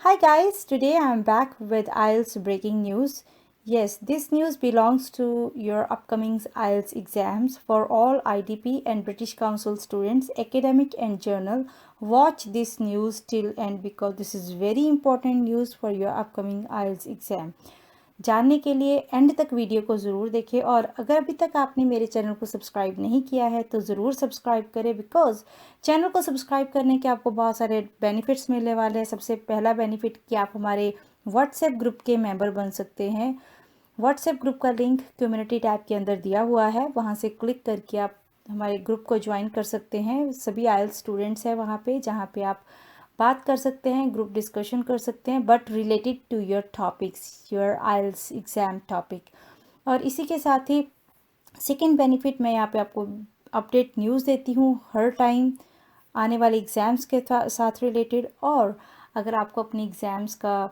Hi guys, today I'm back with IELTS breaking news. Yes, this news belongs to your upcoming IELTS exams for all IDP and British Council students, academic and journal. Watch this news till end because this is very important news for your upcoming IELTS exam. जानने के लिए and तक video को ज़रूर देखें और अगर अभी तक आपने मेरे चैनल को सब्सक्राइब नहीं किया है तो ज़रूर सब्सक्राइब करें बिकॉज चैनल को सब्सक्राइब करने के आपको बहुत सारे बेनिफिट्स मिलने वाले हैं। सबसे पहला बेनिफिट कि आप हमारे व्हाट्सएप ग्रुप के मेंबर बन सकते हैं। व्हाट्सएप ग्रुप का लिंक कम्युनिटी टैब के अंदर दिया हुआ है, वहाँ से क्लिक करके आप हमारे ग्रुप को ज्वाइन कर सकते हैं। सभी आइल्स स्टूडेंट्स हैं वहाँ पे, जहाँ पे आप बात कर सकते हैं, ग्रुप डिस्कशन कर सकते हैं, but related to your topics, your IELTS exam topic. और इसी के साथ ही सेकेंड बेनिफिट मैं यहाँ पे आपको अपडेट न्यूज़ देती हूँ हर टाइम आने वाले एग्ज़ाम्स के साथ रिलेटेड। और अगर आपको अपने एग्ज़ाम्स का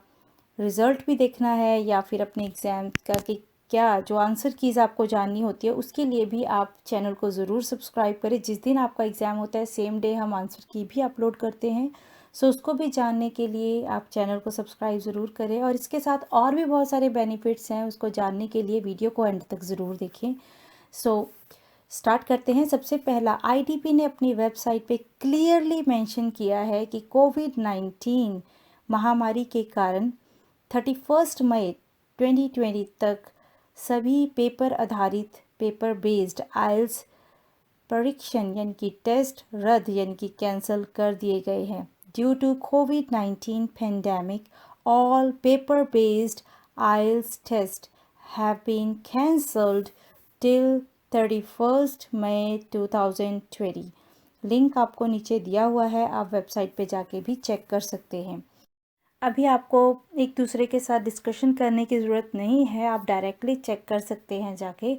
रिज़ल्ट भी देखना है या फिर अपने एग्ज़ाम का कि क्या जो आंसर कीज़ आपको जाननी होती है, उसके लिए भी आप चैनल को ज़रूर सब्सक्राइब करें। जिस दिन आपका एग्ज़ाम होता है सेम डे हम आंसर की भी अपलोड करते हैं, सो उसको भी जानने के लिए आप चैनल को सब्सक्राइब ज़रूर करें। और इसके साथ और भी बहुत सारे बेनिफिट्स हैं, उसको जानने के लिए वीडियो को एंड तक ज़रूर देखें। सो स्टार्ट करते हैं। सबसे पहला, आईडीपी ने अपनी वेबसाइट पे क्लियरली मेंशन किया है कि कोविड-19 महामारी के कारण 31 मई 2020 तक सभी पेपर आधारित पेपर बेस्ड आइल्स परीक्षण यानी कि टेस्ट रद्द यानी कि कैंसिल कर दिए गए हैं। ड्यू टू कोविड-19 pandemic, all paper based IELTS test have been cancelled till 31 May 2020। Link आपको नीचे दिया हुआ है, आप वेबसाइट पे जाके भी चेक कर सकते हैं। अभी आपको एक दूसरे के साथ डिस्कशन करने की ज़रूरत नहीं है, आप डायरेक्टली चेक कर सकते हैं जाके।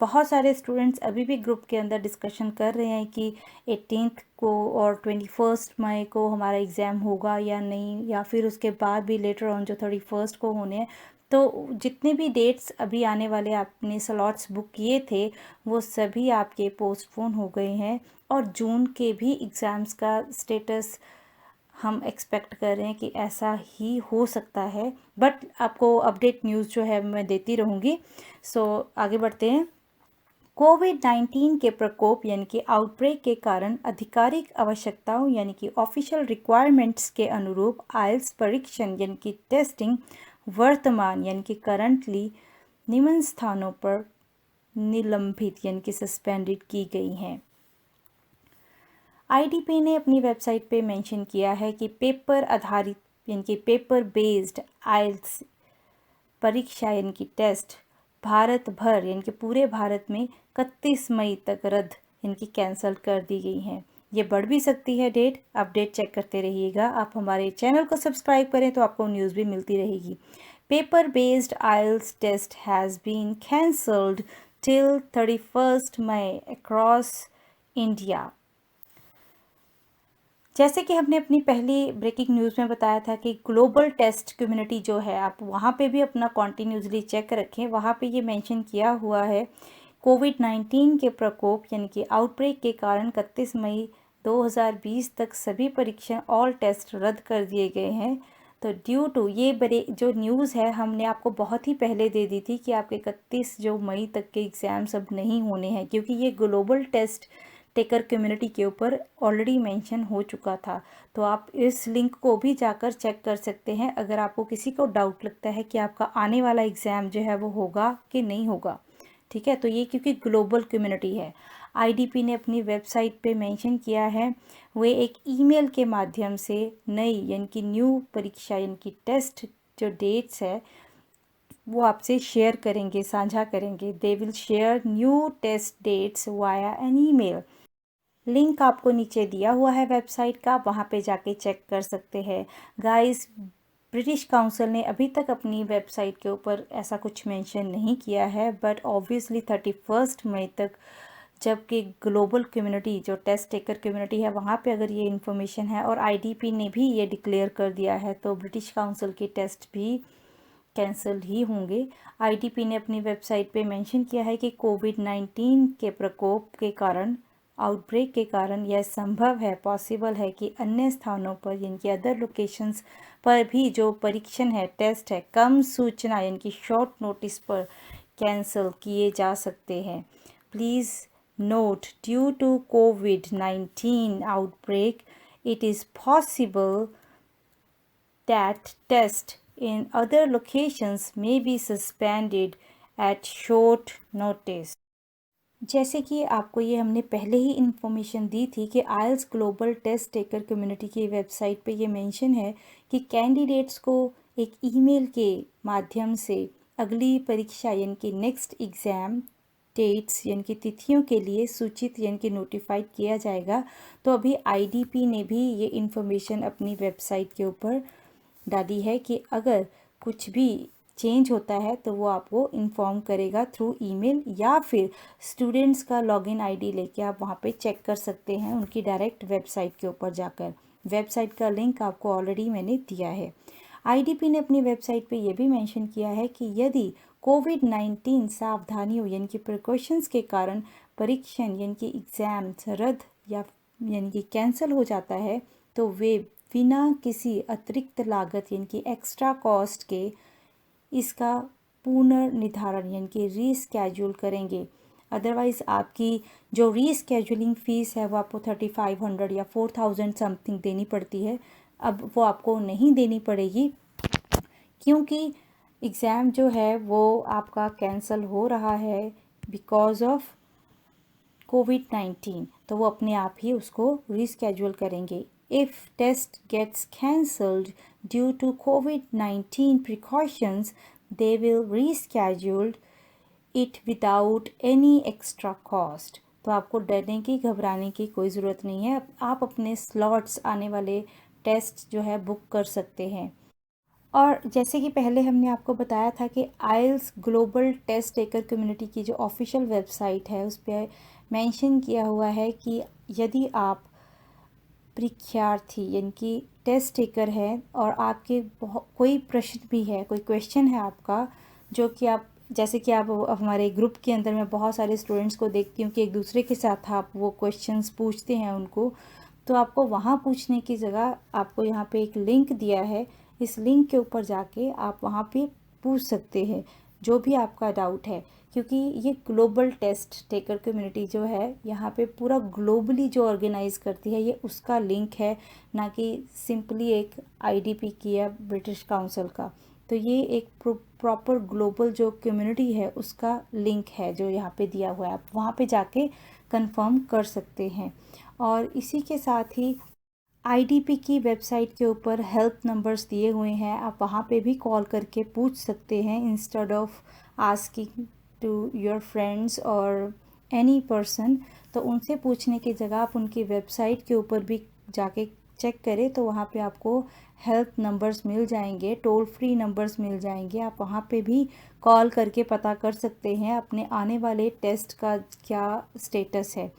बहुत सारे स्टूडेंट्स अभी भी ग्रुप के अंदर डिस्कशन कर रहे हैं कि 18th को और 21 मई को हमारा एग्ज़ाम होगा या नहीं, या फिर उसके बाद भी लेटर ऑन जो 31 को होने हैं। तो जितने भी डेट्स अभी आने वाले आपने स्लॉट्स बुक किए थे वो सभी आपके पोस्टपोन हो गए हैं। और जून के भी एग्ज़ाम्स का स्टेटस हम एक्सपेक्ट कर रहे हैं कि ऐसा ही हो सकता है, बट आपको अपडेट न्यूज़ जो है मैं देती रहूँगी। सो आगे बढ़ते हैं। कोविड-19 के प्रकोप यानी कि आउटब्रेक के कारण आधिकारिक आवश्यकताओं यानी कि ऑफिशियल रिक्वायरमेंट्स के अनुरूप आइल्स परीक्षण यानी कि टेस्टिंग वर्तमान यानी कि करंटली निम्न स्थानों पर निलंबित यानी कि सस्पेंडेड की गई हैं। आईडीपी ने अपनी वेबसाइट पे मेंशन किया है कि पेपर आधारित यानी कि पेपर बेस्ड आइल्स परीक्षा यानी कि टेस्ट भारत भर यानी कि पूरे भारत में 31 मई तक रद्द यानी कि कैंसिल कर दी गई हैं। ये बढ़ भी सकती है डेट, अपडेट चेक करते रहिएगा। आप हमारे चैनल को सब्सक्राइब करें तो आपको न्यूज़ भी मिलती रहेगी। Paper based IELTS test has been cancelled till 31 May across India. जैसे कि हमने अपनी पहली ब्रेकिंग न्यूज़ में बताया था कि ग्लोबल टेस्ट कम्युनिटी जो है, आप वहाँ पे भी अपना कॉन्टिन्यूसली चेक रखें। वहाँ पे ये मेंशन किया हुआ है कोविड-19 के प्रकोप यानी कि आउटब्रेक के कारण 31 मई 2020 तक सभी परीक्षण ऑल टेस्ट रद्द कर दिए गए हैं। तो ड्यू टू ये बड़े जो न्यूज़ है हमने आपको बहुत ही पहले दे दी थी कि आपके 31 जो मई तक के एग्ज़ाम्स अब नहीं होने हैं, क्योंकि ये ग्लोबल टेस्ट टेकर कम्युनिटी के ऊपर ऑलरेडी मेंशन हो चुका था। तो आप इस लिंक को भी जाकर चेक कर सकते हैं अगर आपको किसी को डाउट लगता है कि आपका आने वाला एग्ज़ाम जो है वो होगा कि नहीं होगा। ठीक है, तो ये क्योंकि ग्लोबल कम्युनिटी है, आईडीपी ने अपनी वेबसाइट पे मेंशन किया है। वे एक ईमेल के माध्यम से नई यानी कि न्यू परीक्षा यानी कि टेस्ट जो डेट्स है वो आपसे शेयर करेंगे, साझा करेंगे। They will share new test dates via an email. Link आपको नीचे दिया हुआ है वेबसाइट का, वहाँ पे जाके चेक कर सकते हैं। गाइस, ब्रिटिश काउंसिल ने अभी तक अपनी वेबसाइट के ऊपर ऐसा कुछ मेंशन नहीं किया है, बट ऑब्वियसली 31 मई तक जबकि ग्लोबल कम्युनिटी जो टेस्ट टेकर कम्युनिटी है वहाँ पे अगर ये इन्फॉर्मेशन है और आईडीपी ने भी ये डिक्लेयर कर दिया है, तो ब्रिटिश काउंसिल के टेस्ट भी कैंसिल ही होंगे। आईडीपी ने अपनी वेबसाइट पे मेंशन किया है कि कोविड-19 के प्रकोप के कारण आउटब्रेक के कारण यह संभव है, पॉसिबल है कि अन्य स्थानों पर यानी कि अदर लोकेशंस पर भी जो परीक्षण है, टेस्ट है, कम सूचना यानी कि शॉर्ट नोटिस पर कैंसिल किए जा सकते हैं। Please note, due to COVID-19 outbreak it is possible that tests in other locations may be suspended at short notice। जैसे कि आपको ये हमने पहले ही इन्फॉर्मेशन दी थी कि आइल्स ग्लोबल टेस्ट टेकर कम्युनिटी की वेबसाइट पे ये मेंशन है कि कैंडिडेट्स को एक ईमेल के माध्यम से अगली परीक्षा यानी कि नेक्स्ट एग्ज़ाम डेट्स यानी कि तिथियों के लिए सूचित यानी कि नोटिफाइड किया जाएगा। तो अभी आईडीपी ने भी ये इन्फॉर्मेशन अपनी वेबसाइट के ऊपर डाली है कि अगर कुछ भी चेंज होता है तो वो आपको इन्फॉर्म करेगा थ्रू ईमेल, या फिर स्टूडेंट्स का लॉगिन आईडी लेके आप वहाँ पे चेक कर सकते हैं उनकी डायरेक्ट वेबसाइट के ऊपर जाकर। वेबसाइट का लिंक आपको ऑलरेडी मैंने दिया है। आईडीपी ने अपनी वेबसाइट पे ये भी मेंशन किया है कि यदि COVID-19 सावधानियों यानी कि प्रिकॉशंस के कारण परीक्षण यानी कि एग्ज़ाम्स रद्द या यानी कि कैंसिल हो जाता है तो वे बिना किसी अतिरिक्त लागत यानी कि एक्स्ट्रा कॉस्ट के इसका पुनर्निर्धारण यानी कि रीस्केड्यूल करेंगे। अदरवाइज़ आपकी जो रीस्केड्यूलिंग फ़ीस है वो आपको 3500 या 4000 समथिंग देनी पड़ती है, अब वो आपको नहीं देनी पड़ेगी क्योंकि एग्ज़ाम जो है वो आपका कैंसिल हो रहा है बिकॉज ऑफ COVID-19, तो वो अपने आप ही उसको रीस्केड्यूल करेंगे। If test gets cancelled due to COVID-19 precautions, they will reschedule it without any extra cost। तो आपको डरने की घबराने की कोई ज़रूरत नहीं है, आप अपने स्लॉट्स आने वाले टेस्ट जो है बुक कर सकते हैं। और जैसे कि पहले हमने आपको बताया था कि आइल्स ग्लोबल टेस्ट टेकर कम्युनिटी की जो ऑफिशियल वेबसाइट है उस पर मेंशन किया हुआ है कि यदि आप परीक्षार्थी यानी कि टेस्ट टेकर है और आपके कोई प्रश्न भी है, कोई क्वेश्चन है आपका जो कि आप जैसे कि आप हमारे ग्रुप के अंदर मैं बहुत सारे स्टूडेंट्स को देखती हूँ कि एक दूसरे के साथ आप वो क्वेश्चंस पूछते हैं उनको, तो आपको वहाँ पूछने की जगह आपको यहाँ पे एक लिंक दिया है, इस लिंक के ऊपर जाके आप वहाँ पे पूछ सकते हैं जो भी आपका डाउट है, क्योंकि ये ग्लोबल टेस्ट टेकर कम्युनिटी जो है यहाँ पे पूरा ग्लोबली जो ऑर्गेनाइज़ करती है ये उसका लिंक है, ना कि सिंपली एक आईडीपी की या ब्रिटिश काउंसिल का। तो ये एक प्रॉपर ग्लोबल जो कम्युनिटी है उसका लिंक है जो यहाँ पे दिया हुआ है, आप वहाँ पे जाके कंफर्म कर सकते हैं। और इसी के साथ ही आईडीपी की वेबसाइट के ऊपर हेल्प नंबर्स दिए हुए हैं, आप वहाँ पे भी कॉल करके पूछ सकते हैं instead of asking to your friends और एनी पर्सन। तो उनसे पूछने की जगह आप उनकी वेबसाइट के ऊपर भी जाके चेक करें तो वहाँ पे आपको हेल्प नंबर्स मिल जाएंगे, टोल फ्री नंबर्स मिल जाएंगे, आप वहाँ पे भी कॉल करके पता कर सकते हैं अपने आने वाले टेस्ट का क्या स्टेटस है।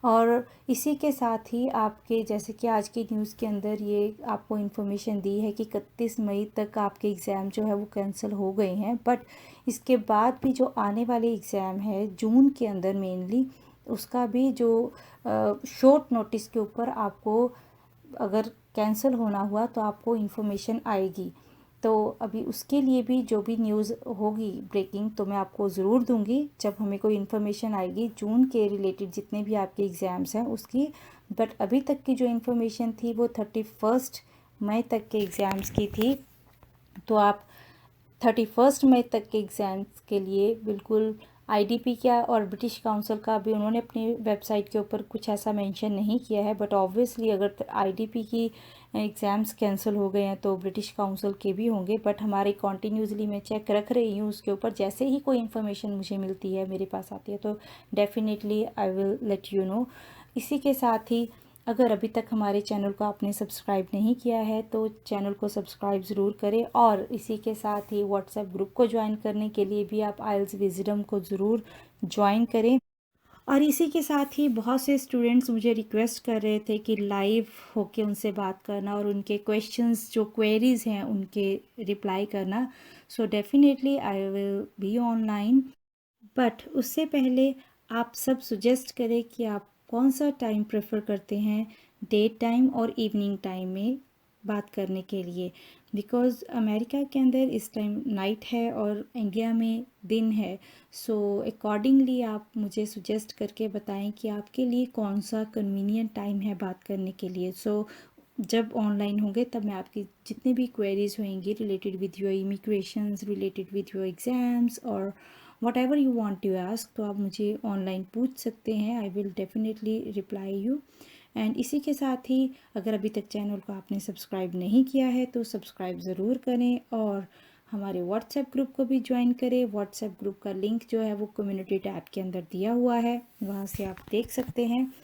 और इसी के साथ ही आपके जैसे कि आज की न्यूज़ के अंदर ये आपको इन्फॉर्मेशन दी है कि 31 मई तक आपके एग्ज़ाम जो है वो कैंसिल हो गए हैं, बट इसके बाद भी जो आने वाले एग्ज़ाम है जून के अंदर मेनली, उसका भी जो शॉर्ट नोटिस के ऊपर आपको अगर कैंसिल होना हुआ तो आपको इन्फॉर्मेशन आएगी। तो अभी उसके लिए भी जो भी न्यूज़ होगी ब्रेकिंग तो मैं आपको ज़रूर दूंगी जब हमें कोई इन्फॉर्मेशन आएगी जून के रिलेटेड जितने भी आपके एग्ज़ाम्स हैं उसकी। बट अभी तक की जो इन्फॉर्मेशन थी वो 31 मई तक के एग्ज़ाम्स की थी, तो आप 31 मई तक के एग्ज़ाम्स के लिए बिल्कुल आईडीपी का और ब्रिटिश काउंसिल का भी उन्होंने अपनी वेबसाइट के ऊपर कुछ ऐसा मेंशन नहीं किया है, बट ऑब्वियसली अगर आईडीपी की एग्ज़ाम्स कैंसिल हो गए हैं तो ब्रिटिश काउंसिल के भी होंगे। बट हमारे कॉन्टीन्यूसली मैं चेक रख रही हूँ उसके ऊपर, जैसे ही कोई इन्फॉर्मेशन मुझे मिलती है मेरे पास आती है तो definitely I will let you know. इसी के साथ ही अगर अभी तक हमारे चैनल को आपने सब्सक्राइब नहीं किया है तो चैनल को सब्सक्राइब ज़रूर करें, और इसी के साथ ही व्हाट्सएप ग्रुप को ज्वाइन करने के लिए भी आप आइल्स विजडम को ज़रूर ज्वाइन करें। और इसी के साथ ही बहुत से स्टूडेंट्स मुझे रिक्वेस्ट कर रहे थे कि लाइव होके उनसे बात करना और उनके क्वेश्चंस जो क्वेरीज़ हैं उनके रिप्लाई करना। So definitely I will be online, but उससे पहले आप सब सुजेस्ट करें कि आप कौन सा टाइम प्रेफर करते हैं, डे टाइम और इवनिंग टाइम में बात करने के लिए। बिकॉज़ अमेरिका के अंदर इस टाइम नाइट है और इंडिया में दिन है। सो अकॉर्डिंगली आप मुझे सजेस्ट करके बताएं कि आपके लिए कौन सा कन्वीनियंट टाइम है बात करने के लिए। सो जब ऑनलाइन होंगे तब मैं आपकी जितनी भी क्वेरीज होंगी related with your immigrations, related with your exams और whatever you want to ask, तो आप मुझे ऑनलाइन पूछ सकते हैं। I will definitely reply you. And इसी के साथ ही अगर अभी तक चैनल को आपने सब्सक्राइब नहीं किया है तो सब्सक्राइब ज़रूर करें और हमारे व्हाट्सएप ग्रुप को भी ज्वाइन करें। व्हाट्सएप ग्रुप का लिंक जो है वो कम्युनिटी टैब के अंदर दिया हुआ है, वहाँ से आप देख सकते हैं।